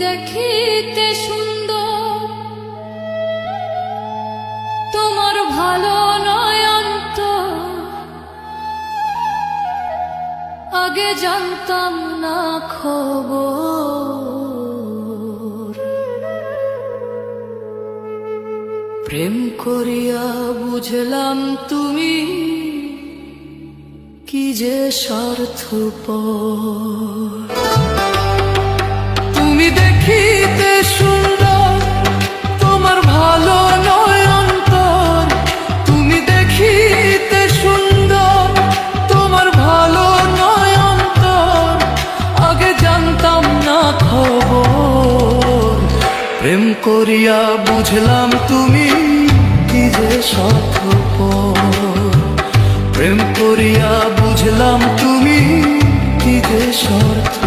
দেখিতে সুন্দর, তোমার ভালো নয় অন্তর, আগে জানতাম না খবর। প্রেম করিয়া বুঝলাম তুমি কি যে স্বার্থপর। তুমি দেখিতে সুন্দর, তোমার ভালো নয় অন্তর, তুমি দেখিতে সুন্দর, তোমার ভালো নয় অন্তর, আগে জানতাম না খবর। প্রেম করিয়া বুঝলাম তুমি কি যে স্বার্থপর। প্রেম করিয়া বুঝলাম তুমি কি যে স্বার্থপর।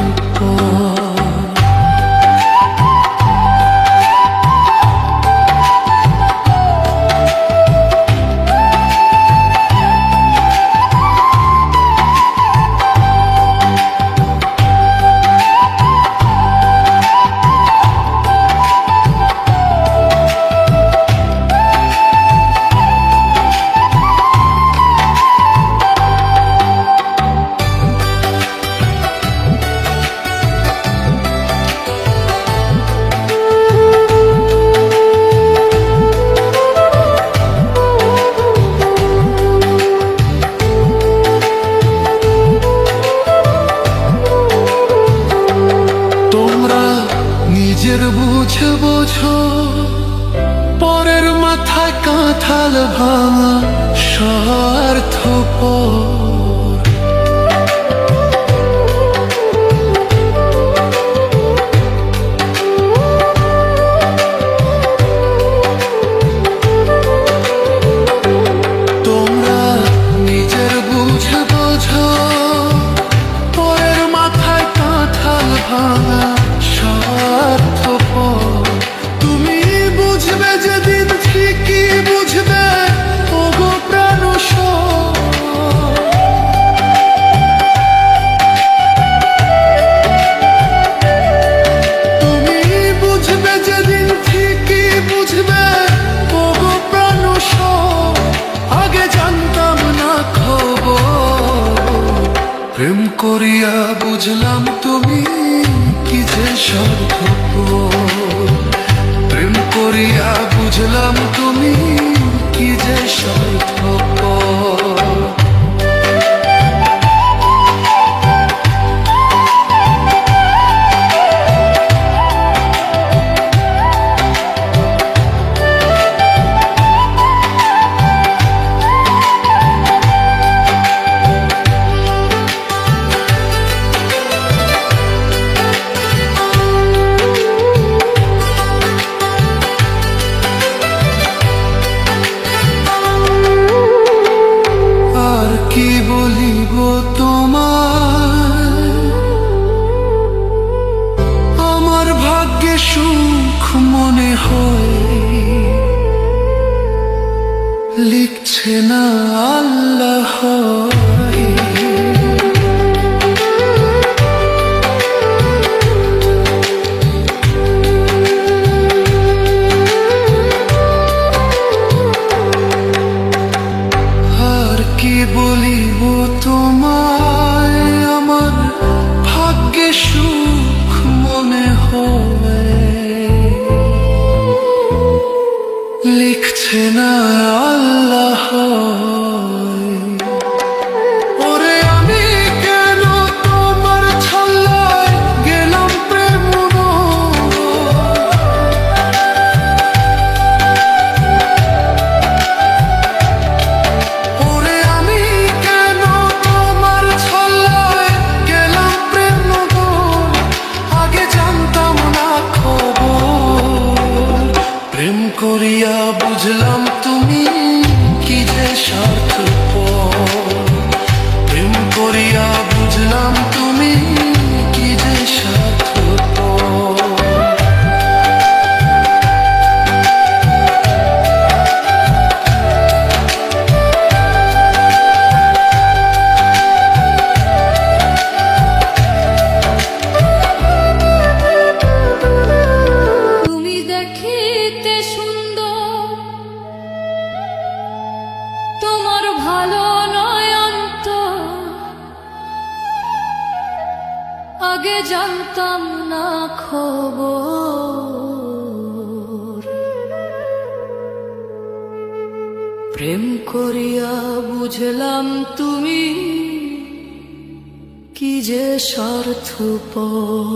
নিজের বুঝে বোঝো, পরের মাথায় কাঁঠাল ভাঙা স্বার্থপর। তোমরা নিজের বুঝে বোঝো, পরের মাথায় কাঁঠাল ভাঙা স্বার্থপর। তুমি বুঝবে যেদিন ঠিকই বুঝবে, ওগো প্রাণসর। তুমি বুঝবে যেদিন ঠিকই বুঝবে, ওগো প্রাণসর, আগে জানতাম না খবর। প্রেম করিয়া বুঝলাম তুমি কি যে স্বার্থপর। প্রেম করিয়া বুঝলাম তুমি কি যে স্বার্থপর। কি বলিব তোমার, আমার ভাগ্যে সুখ মনে হয়, লিখছে না আল্লাহ। কি বলিব তোমায়, আমার ভাগ্যে সুখ মনে হয়, লিখছে না আল্লাহ। ওরে আমি কেন তোমার ছল্লায় গেলাম প্রেম। করিয়া বুঝলাম তুমি কি যে স্বার্থপর। প্রেম করিয়া বুঝলাম তুমি কি যে স্বার্থপর। ভালো নয় অন্ত, আগে জানতাম না খবর। প্রেম করিয়া বুঝলাম তুমি কি যে স্বার্থপর।